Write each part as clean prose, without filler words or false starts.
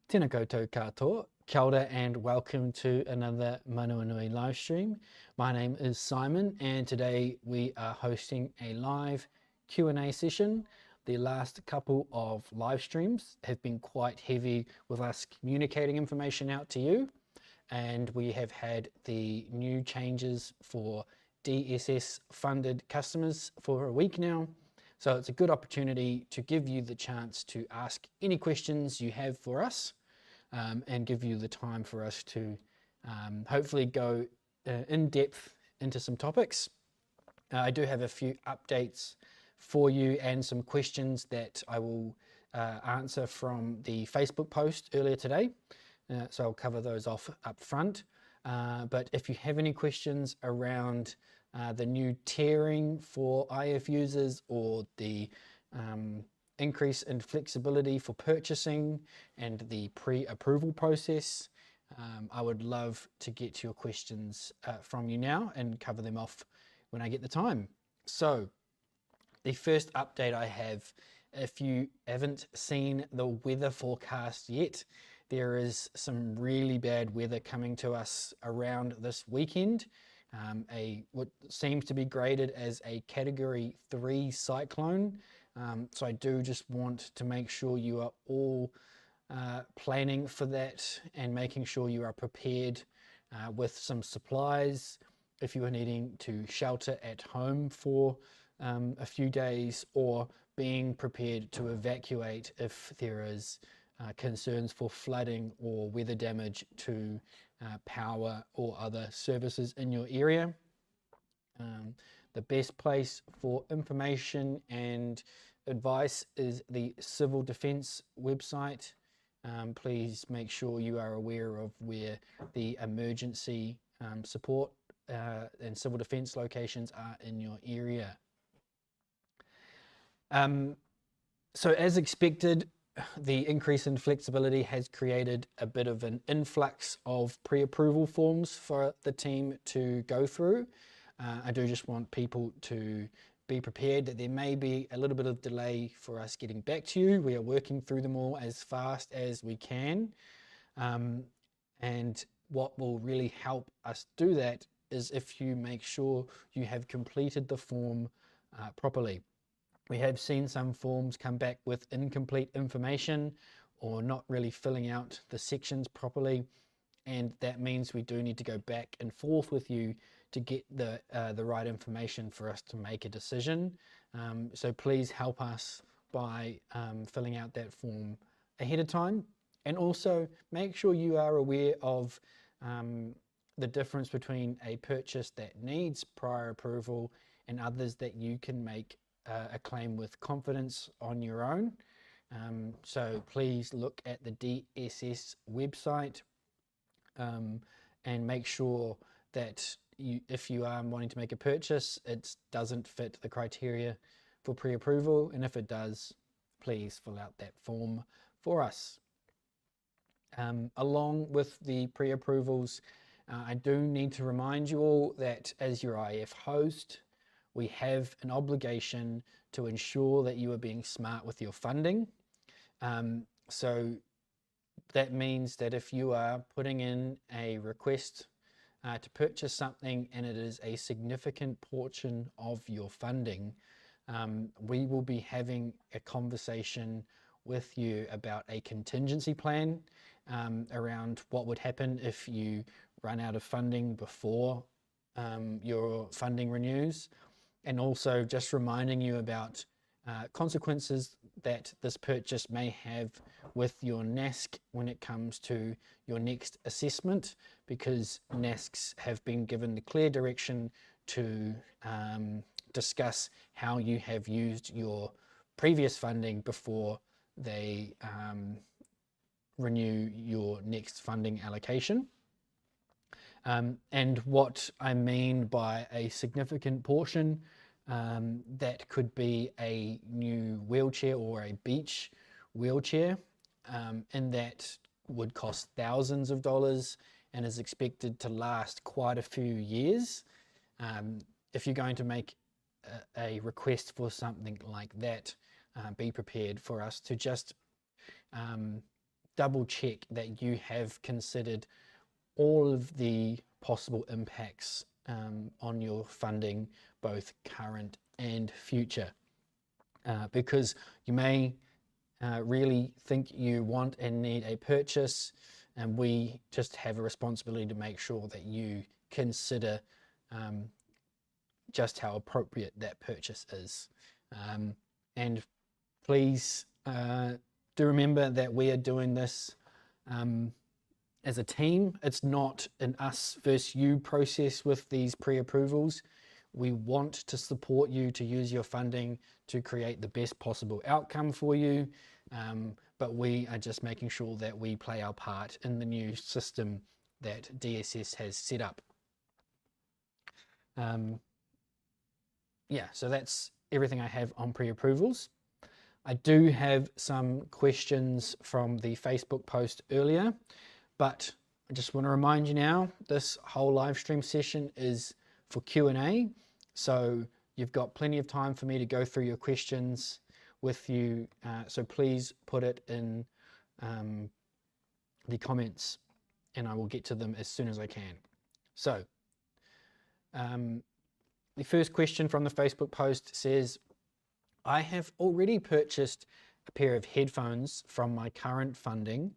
Tēnā koutou katoa, kia ora and welcome to another Manawanui live stream. My name is Simon and today we are hosting a live Q&A session. The last couple of live streams have been quite heavy with us communicating information out to you, and we have had the new changes for DSS funded customers for a week now. So it's a good opportunity to give you the chance to ask any questions you have for us, and give you the time for us to hopefully go in depth into some topics. I do have a few updates for you and some questions that I will answer from the Facebook post earlier today. So I'll cover those off up front. But if you have any questions around the new tiering for IF users or the increase in flexibility for purchasing and the pre-approval process, I would love to get your questions from you now and cover them off when I get the time. So the first update I have, if you haven't seen the weather forecast yet, there is some really bad weather coming to us around this weekend. What seems to be graded as a Category 3 cyclone. So I do just want to make sure you are all planning for that and making sure you are prepared with some supplies if you are needing to shelter at home for a few days, or being prepared to evacuate if there is concerns for flooding or weather damage to power or other services in your area. The best place for information and advice is the Civil Defence website. Please make sure you are aware of where the emergency support and civil defence locations are in your area. So as expected, the increase in flexibility has created a bit of an influx of pre-approval forms for the team to go through. I do just want people to be prepared that there may be a little bit of delay for us getting back to you. We are working through them all as fast as we can. And what will really help us do that is if you make sure you have completed the form properly. We have seen some forms come back with incomplete information or not really filling out the sections properly, and that means we do need to go back and forth with you to get the right information for us to make a decision. So please help us by filling out that form ahead of time, and also make sure you are aware of the difference between a purchase that needs prior approval and others that you can make a claim with confidence on your own. So please look at the DSS website and make sure that if you are wanting to make a purchase, it doesn't fit the criteria for pre-approval, and if it does, please fill out that form for us. Along with the pre-approvals, I do need to remind you all that as your IF host, we have an obligation to ensure that you are being smart with your funding. So that means that if you are putting in a request to purchase something and it is a significant portion of your funding, we will be having a conversation with you about a contingency plan around what would happen if you run out of funding before your funding renews, and also just reminding you about consequences that this purchase may have with your NASC when it comes to your next assessment, because NASCs have been given the clear direction to discuss how you have used your previous funding before they renew your next funding allocation. And what I mean by a significant portion, that could be a new wheelchair or a beach wheelchair, and that would cost thousands of dollars and is expected to last quite a few years. If you're going to make a request for something like that, be prepared for us to just double check that you have considered all of the possible impacts on your funding, both current and future, because you may really think you want and need a purchase, and we just have a responsibility to make sure that you consider just how appropriate that purchase is. And please do remember that we are doing this as a team. It's not an us versus you process with these pre-approvals. We want to support you to use your funding to create the best possible outcome for you, but we are just making sure that we play our part in the new system that DSS has set up. Yeah, so that's everything I have on pre-approvals. I do have some questions from the Facebook post earlier, but I just want to remind you now, this whole live stream session is for Q&A. So you've got plenty of time for me to go through your questions with you. So please put it in the comments and I will get to them as soon as I can. So the first question from the Facebook post says, I have already purchased a pair of headphones from my current funding.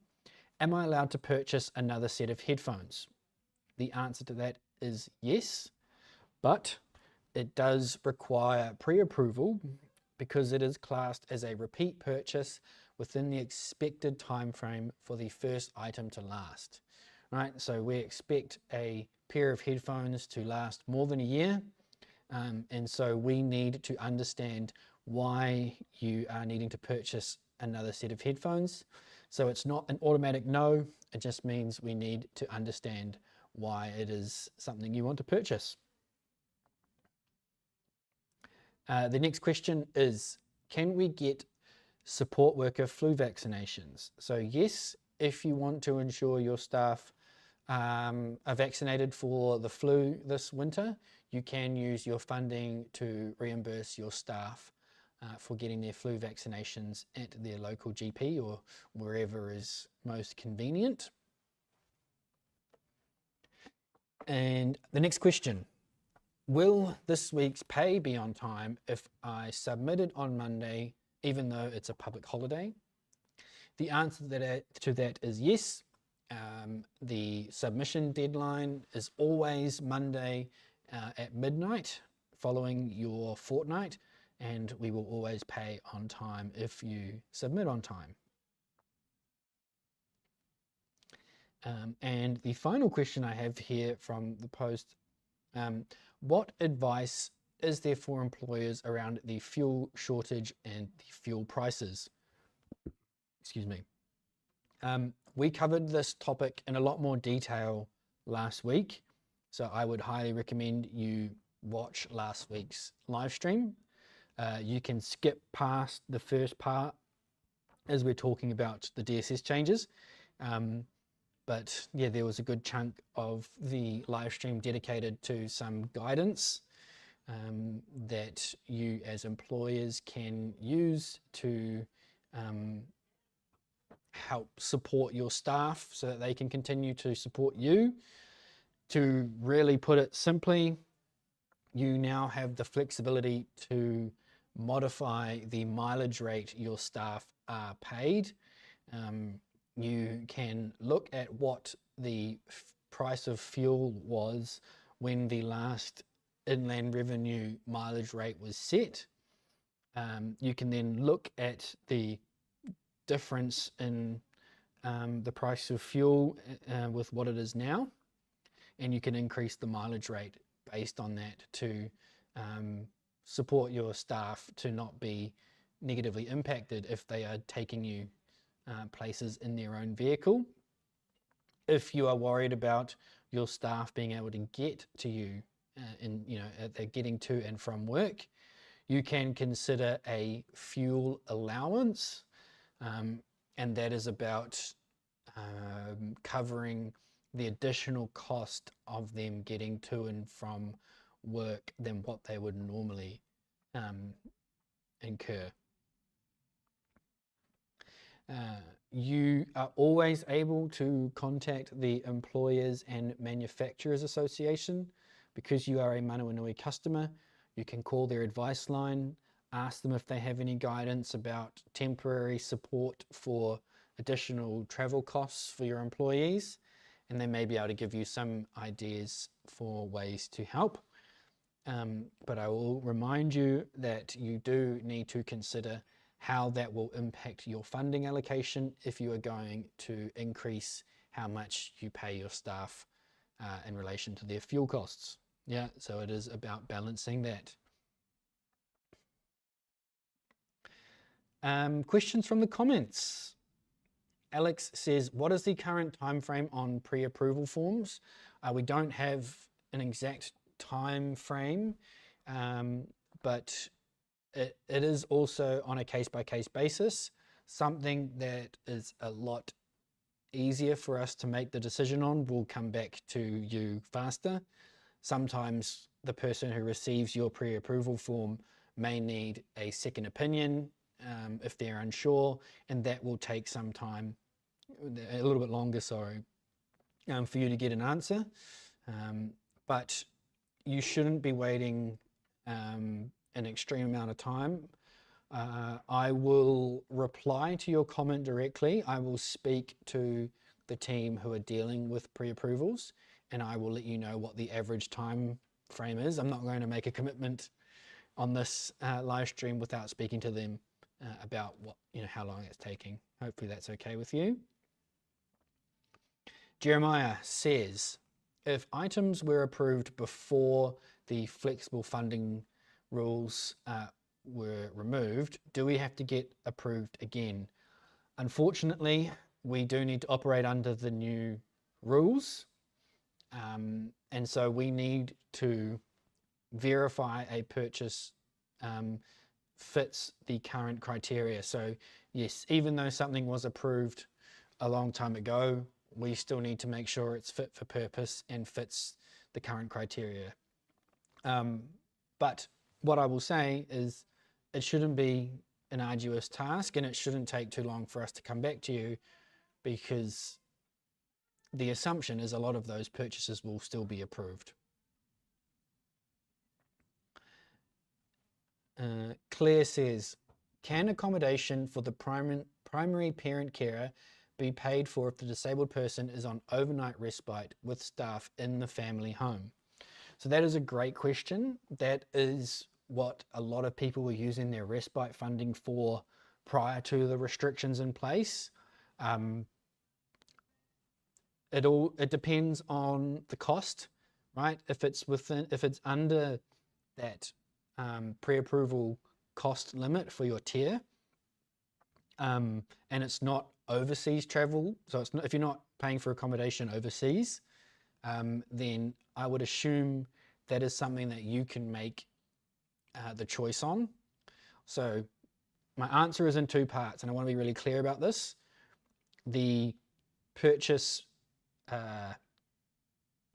Am I allowed to purchase another set of headphones? The answer to that is yes, but it does require pre-approval because it is classed as a repeat purchase within the expected time frame for the first item to last. Right, so we expect a pair of headphones to last more than a year, and so we need to understand why you are needing to purchase another set of headphones. So it's not an automatic no, it just means we need to understand why it is something you want to purchase. The next question is, can we get support worker flu vaccinations? So yes, if you want to ensure your staff are vaccinated for the flu this winter, you can use your funding to reimburse your staff for getting their flu vaccinations at their local GP or wherever is most convenient. And the next question, will this week's pay be on time if I submit it on Monday, even though it's a public holiday? The answer to that is yes. The submission deadline is always Monday at midnight following your fortnight, and we will always pay on time if you submit on time. And the final question I have here from the post, what advice is there for employers around the fuel shortage and the fuel prices? Excuse me. We covered this topic in a lot more detail last week, so I would highly recommend you watch last week's live stream. You can skip past the first part as we're talking about the DSS changes. But yeah, there was a good chunk of the live stream dedicated to some guidance that you as employers can use to help support your staff so that they can continue to support you. To really put it simply, you now have the flexibility to modify the mileage rate your staff are paid. You can look at what the price of fuel was when the last inland revenue mileage rate was set. You can then look at the difference in the price of fuel with what it is now, and you can increase the mileage rate based on that to support your staff to not be negatively impacted if they are taking you places in their own vehicle. If you are worried about your staff being able to get to you they're getting to and from work, you can consider a fuel allowance, and that is about covering the additional cost of them getting to and from work than what they would normally incur. You are always able to contact the Employers and Manufacturers Association. Because you are a Manawanui customer, you can call their advice line, ask them if they have any guidance about temporary support for additional travel costs for your employees, and they may be able to give you some ideas for ways to help. But I will remind you that you do need to consider how that will impact your funding allocation if you are going to increase how much you pay your staff in relation to their fuel costs. Yeah, so it is about balancing that. Questions from the comments. Alex says, what is the current time frame on pre-approval forms? We don't have an exact time frame, but it is also on a case-by-case basis, something that is a lot easier for us to make the decision on will come back to you faster. Sometimes the person who receives your pre-approval form may need a second opinion if they're unsure, and that will take some time, a little bit longer, sorry, for you to get an answer. But you shouldn't be waiting an extreme amount of time. I will reply to your comment directly. I will speak to the team who are dealing with pre-approvals, and I will let you know what the average time frame is. I'm not going to make a commitment on this live stream without speaking to them about what, how long it's taking. Hopefully that's okay with you. Jeremiah says, if items were approved before the flexible funding rules were removed, do we have to get approved again? Unfortunately, we do need to operate under the new rules. And so we need to verify a purchase fits the current criteria. So yes, even though something was approved a long time ago, we still need to make sure it's fit for purpose and fits the current criteria. But what I will say is it shouldn't be an arduous task, and it shouldn't take too long for us to come back to you, because the assumption is a lot of those purchases will still be approved. Claire says, can accommodation for the primary parent carer be paid for if the disabled person is on overnight respite with staff in the family home? So that is a great question. That is what a lot of people were using their respite funding for prior to the restrictions in place. It depends on the cost, right? If it's under that pre-approval cost limit for your tier, and it's not overseas travel, so it's not, if you're not paying for accommodation overseas, then I would assume that is something that you can make the choice on. So my answer is in two parts, and I want to be really clear about this. The purchase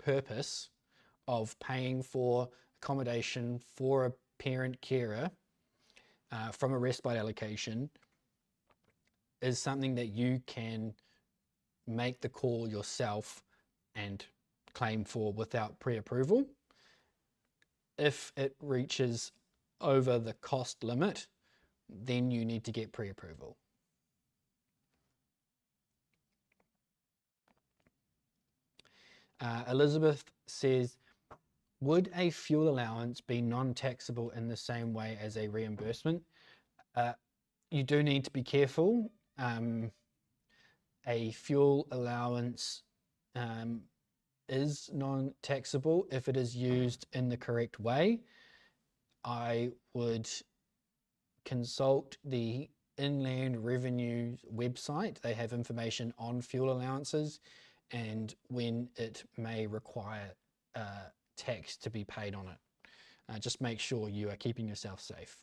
purpose of paying for accommodation for a parent carer from a respite allocation is something that you can make the call yourself and claim for without pre-approval. If it reaches over the cost limit, then you need to get pre-approval. Elizabeth says, would a fuel allowance be non-taxable in the same way as a reimbursement? You do need to be careful. A fuel allowance is non-taxable if it is used in the correct way. I would consult the Inland Revenue website. They have information on fuel allowances and when it may require tax to be paid on it. Just make sure you are keeping yourself safe.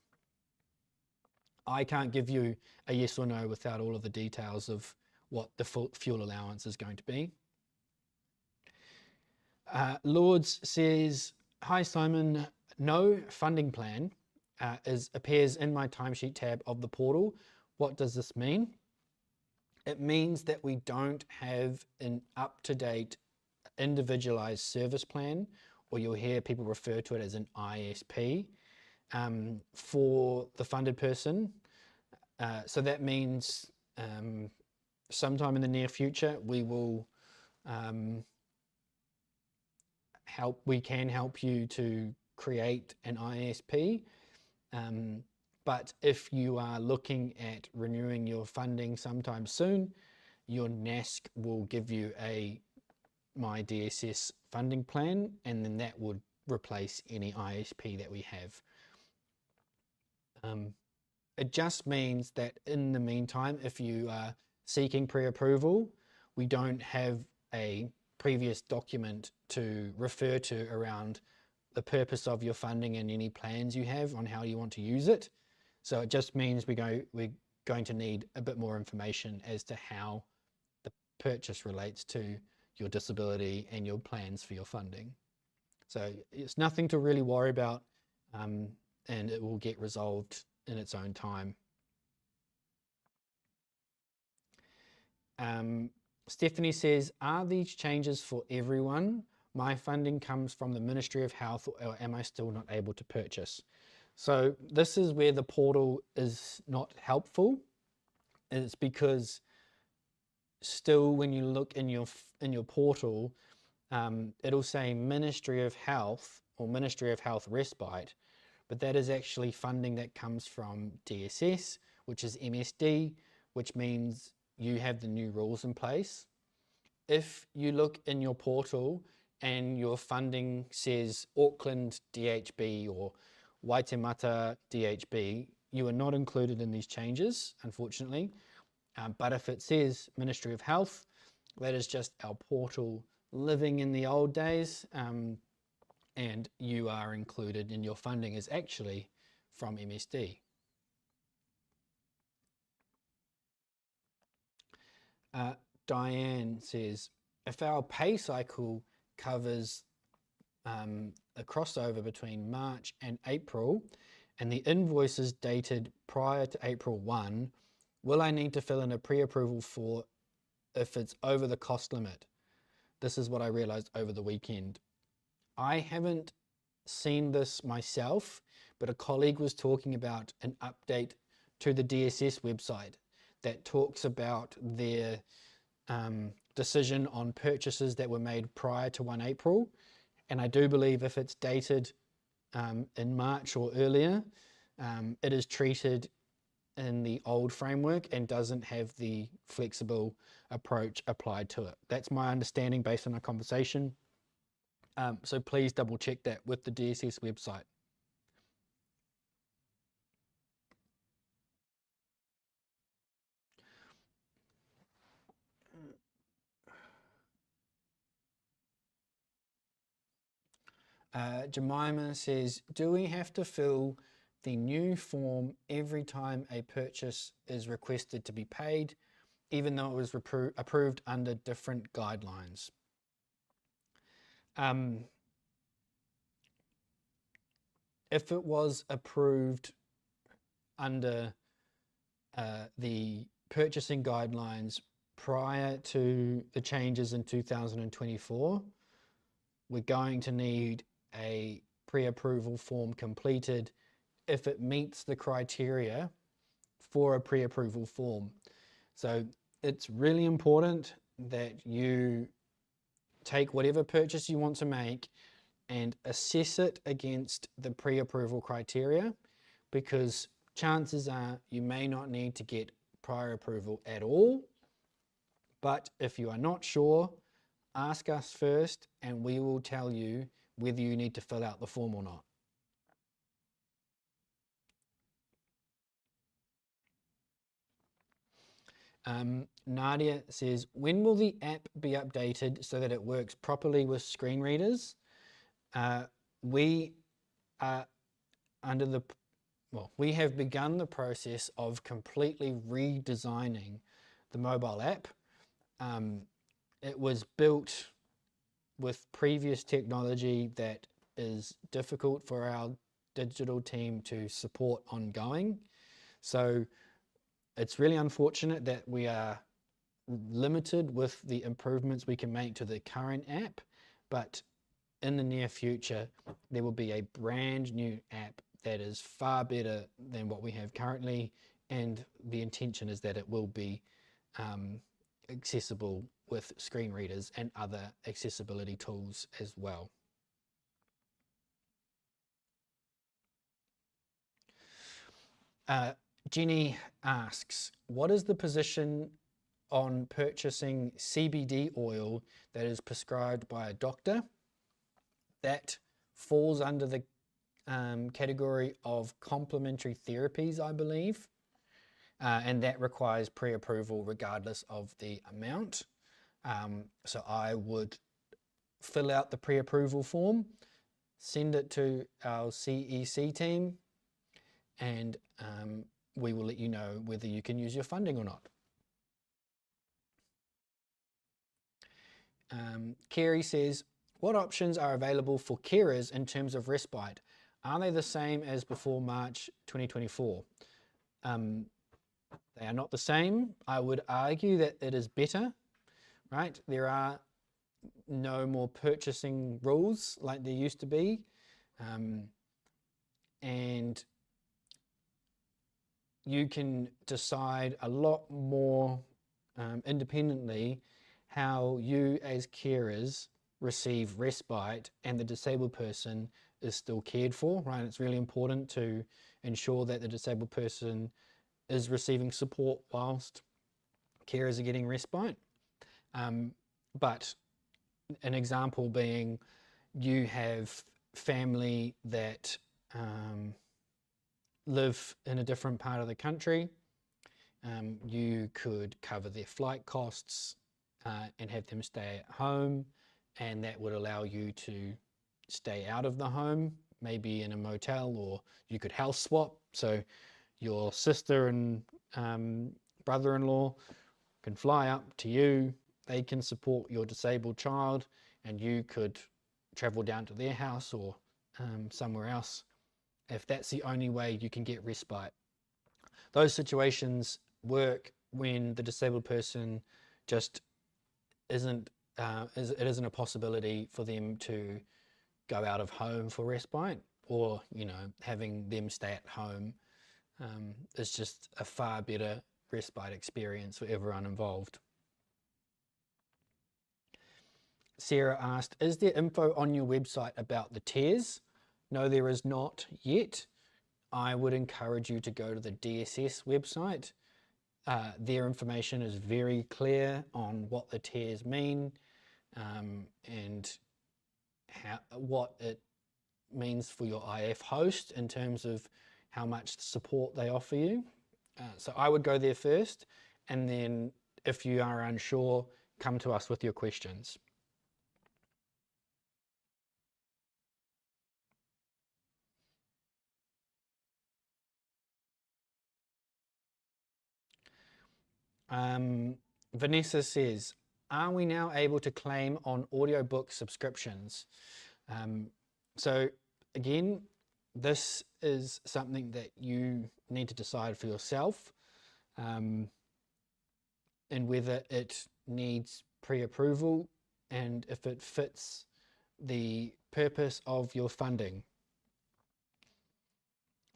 I can't give you a yes or no without all of the details of what the fuel allowance is going to be. Lourdes says, hi Simon, no funding plan appears in my timesheet tab of the portal. What does this mean? It means that we don't have an up-to-date individualized service plan, or you'll hear people refer to it as an ISP, for the funded person. So that means sometime in the near future, we will we can help you to create an ISP. But if you are looking at renewing your funding sometime soon, your NASC will give you a My DSS funding plan, and then that would replace any ISP that we have. It just means that in the meantime, if you are seeking pre-approval, we don't have a previous document to refer to around the purpose of your funding and any plans you have on how you want to use it. So it just means we're going to need a bit more information as to how the purchase relates to your disability and your plans for your funding. So it's nothing to really worry about, and it will get resolved in its own time. Stephanie says, are these changes for everyone? My funding comes from the Ministry of Health, or am I still not able to purchase? So this is where the portal is not helpful. It's because still when you look in your portal, it'll say Ministry of Health or Ministry of Health Respite, but that is actually funding that comes from DSS, which is MSD, which means you have the new rules in place. If you look in your portal and your funding says Auckland DHB or Waitemata DHB, you are not included in these changes, unfortunately. But if it says Ministry of Health, that is just our portal living in the old days, and you are included, and your funding is actually from MSD. Diane says, if our pay cycle covers a crossover between March and April, and the invoice is dated prior to April 1, will I need to fill in a pre-approval for if it's over the cost limit? This is what I realized over the weekend. I haven't seen this myself, but a colleague was talking about an update to the DSS website that talks about their decision on purchases that were made prior to 1 April. And I do believe if it's dated in March or earlier, it is treated in the old framework and doesn't have the flexible approach applied to it. That's my understanding based on our conversation. So please double check that with the DSS website. Jemima says, do we have to fill the new form every time a purchase is requested to be paid, even though it was approved under different guidelines? If it was approved under the purchasing guidelines prior to the changes in 2024, we're going to need a pre-approval form completed if it meets the criteria for a pre-approval form. So it's really important that you take whatever purchase you want to make and assess it against the pre-approval criteria, because chances are you may not need to get prior approval at all. But if you are not sure, ask us first and we will tell you whether you need to fill out the form or not. Nadia says, when will the app be updated so that it works properly with screen readers? We are we have begun the process of completely redesigning the mobile app. It was built with previous technology that is difficult for our digital team to support ongoing. So it's really unfortunate that we are limited with the improvements we can make to the current app, but in the near future, there will be a brand new app that is far better than what we have currently, and the intention is that it will be accessible with screen readers and other accessibility tools as well. Jenny asks, what is the position on purchasing CBD oil that is prescribed by a doctor? That falls under the category of complementary therapies, I believe, and that requires pre-approval regardless of the amount. So I would fill out the pre-approval form, send it to our CEC team, and we will let you know whether you can use your funding or not. Kerry says, what options are available for carers in terms of respite? Are they the same as before March 2024? They are not the same. I would argue that it is better, right? There are no more purchasing rules like there used to be. And you can decide a lot more independently how you as carers receive respite and the disabled person is still cared for, right? It's really important to ensure that the disabled person is receiving support whilst carers are getting respite. But an example being you have family that live in a different part of the country. You could cover their flight costs and have them stay at home, and that would allow you to stay out of the home, maybe in a motel, or you could house swap. So your sister and brother-in-law can fly up to you, they can support your disabled child, and you could travel down to their house or somewhere else if that's the only way you can get respite. Those situations work when the disabled person just isn't, it isn't a possibility for them to go out of home for respite, or, you know, having them stay at home is just a far better respite experience for everyone involved. Sarah asked, is there info on your website about the tiers? No, there is not yet. I would encourage you to go to the DSS website. Their information is very clear on what the tiers mean and what it means for your IF host in terms of how much support they offer you. So I would go there first, and then if you are unsure, come to us with your questions. Vanessa says, are we now able to claim on audiobook subscriptions? So again, this is something that you need to decide for yourself, and whether it needs pre-approval and if it fits the purpose of your funding.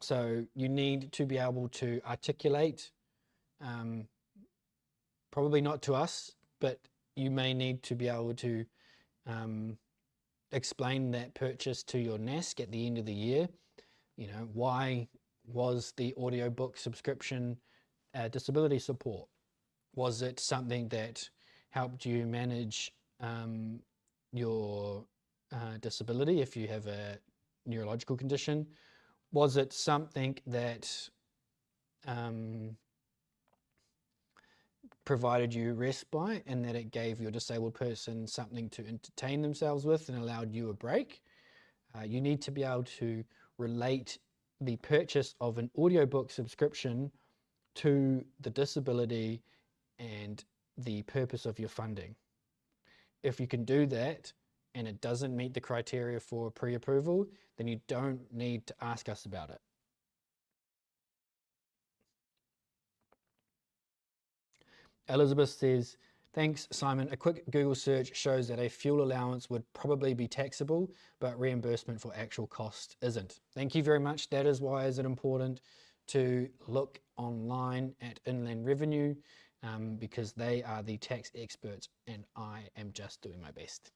So you need to be able to articulate, probably not to us, but you may need to be able to explain that purchase to your NASC at the end of the year. You know, why was the audiobook subscription disability support? Was it something that helped you manage your disability if you have a neurological condition? Was it something that provided you respite and that it gave your disabled person something to entertain themselves with and allowed you a break? You need to be able to relate the purchase of an audiobook subscription to the disability and the purpose of your funding. If you can do that and it doesn't meet the criteria for pre-approval, then you don't need to ask us about it. Elizabeth says, thanks, Simon. A quick Google search shows that a fuel allowance would probably be taxable, but reimbursement for actual cost isn't. Thank you very much. That is why is it important to look online at Inland Revenue, because they are the tax experts and I am just doing my best.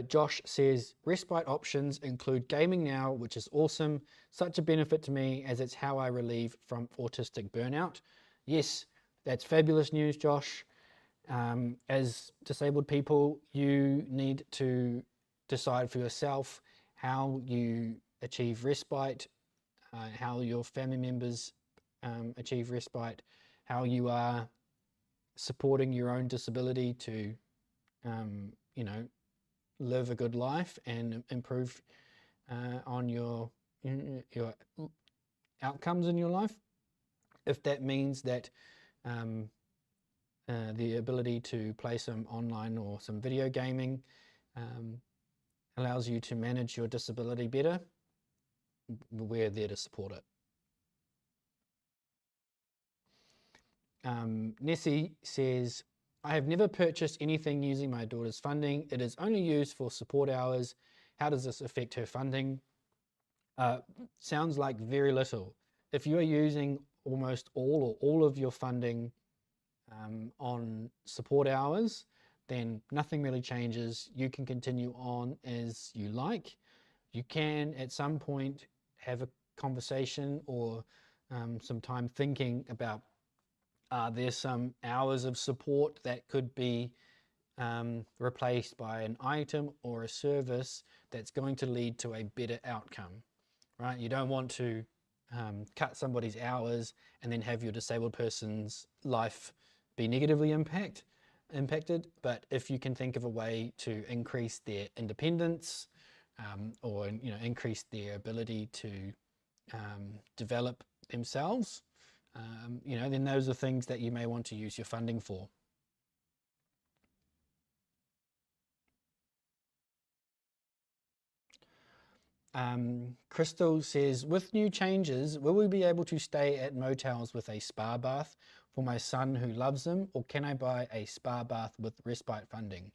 Josh says, respite options include gaming now, which is awesome. Such a benefit to me as it's how I relieve from autistic burnout. Yes, that's fabulous news, Josh. As disabled people, you need to decide for yourself how you achieve respite, how your family members achieve respite, how you are supporting your own disability to, live a good life and improve on your outcomes in your life. If that means that the ability to play some online or some video gaming allows you to manage your disability better, we're there to support it. Nessie says, I have never purchased anything using my daughter's funding. It is only used for support hours. How does this affect her funding? Sounds like very little. If you are using almost all or all of your funding on support hours, then nothing really changes. You can continue on as you like. You can at some point have a conversation or some time thinking about there's some hours of support that could be replaced by an item or a service that's going to lead to a better outcome, right? You don't want to cut somebody's hours and then have your disabled person's life be negatively impacted. But if you can think of a way to increase their independence or increase their ability to develop themselves, then those are things that you may want to use your funding for. Crystal says, with new changes, will we be able to stay at motels with a spa bath for my son who loves them, or can I buy a spa bath with respite funding?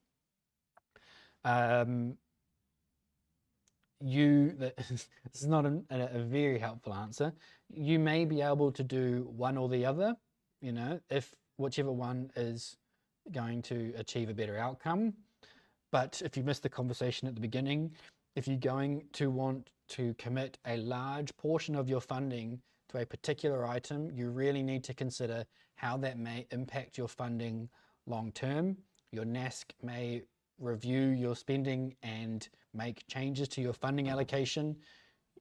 This is not a very helpful answer. You may be able to do one or the other, if whichever one is going to achieve a better outcome. But if you missed the conversation at the beginning, if you're going to want to commit a large portion of your funding to a particular item, you really need to consider how that may impact your funding long term. Your NASC may review your spending and make changes to your funding allocation.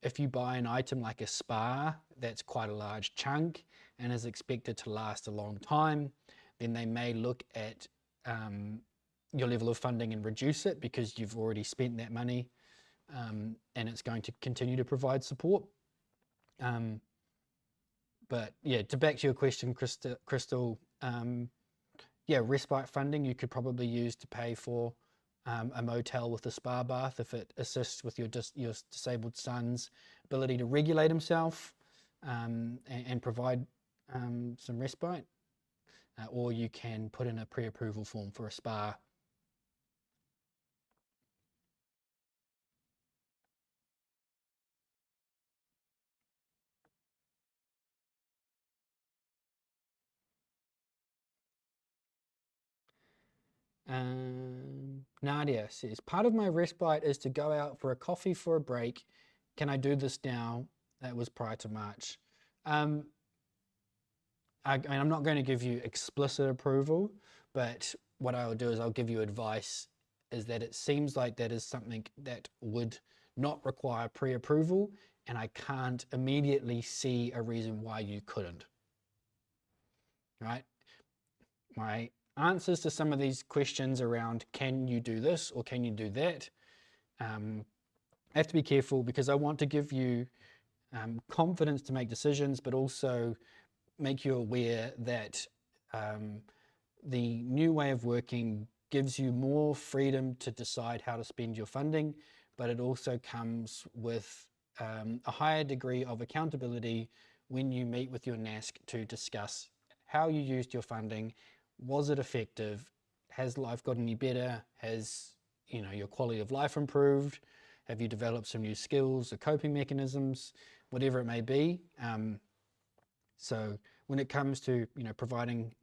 If you buy an item like a spa, that's quite a large chunk and is expected to last a long time, then they may look at your level of funding and reduce it because you've already spent that money and it's going to continue to provide support. But yeah, to back to your question, Crystal, respite funding you could probably use to pay for a motel with a spa bath if it assists with your disabled son's ability to regulate himself and provide some respite. Or you can put in a pre-approval form for a spa. Nadia says, part of my respite is to go out for a coffee for a break. Can I do this now? That was prior to March. I'm not going to give you explicit approval, but what I will do is I'll give you advice, is that it seems like that is something that would not require pre-approval, and I can't immediately see a reason why you couldn't, right? My answers to some of these questions around can you do this or can you do that, I have to be careful because I want to give you confidence to make decisions, but also make you aware that the new way of working gives you more freedom to decide how to spend your funding, but it also comes with a higher degree of accountability when you meet with your NASC to discuss how you used your funding. Was it effective? Has life got any better? Has, you know, your quality of life improved? Have you developed some new skills or coping mechanisms? Whatever it may be. So when it comes to, you know, providing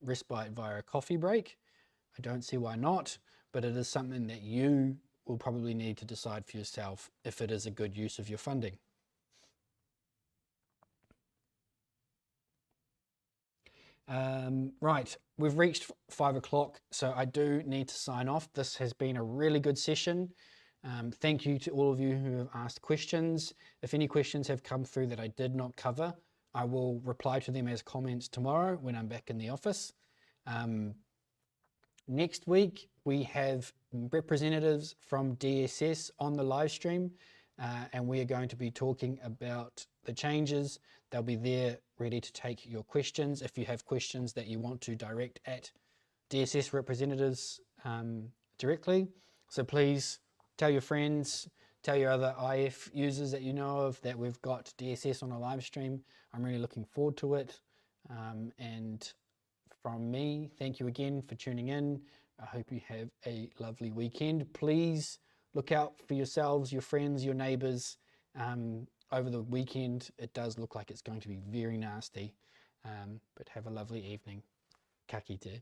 respite via a coffee break, I don't see why not, but it is something that you will probably need to decide for yourself if it is a good use of your funding. Right, we've reached 5 o'clock, so I do need to sign off. This has been a really good session. Thank you to all of you who have asked questions. If any questions have come through that I did not cover, I will reply to them as comments tomorrow when I'm back in the office. Next week, we have representatives from DSS on the live stream, and we are going to be talking about the changes. They'll be there ready to take your questions. If you have questions that you want to direct at DSS representatives directly, so please tell your friends, tell your other IF users that you know of that we've got DSS on a live stream. I'm really looking forward to it. And from me, thank you again for tuning in. I hope you have a lovely weekend. Please look out for yourselves, your friends, your neighbours. Over the weekend, it does look like it's going to be very nasty, but have a lovely evening. Ka kite.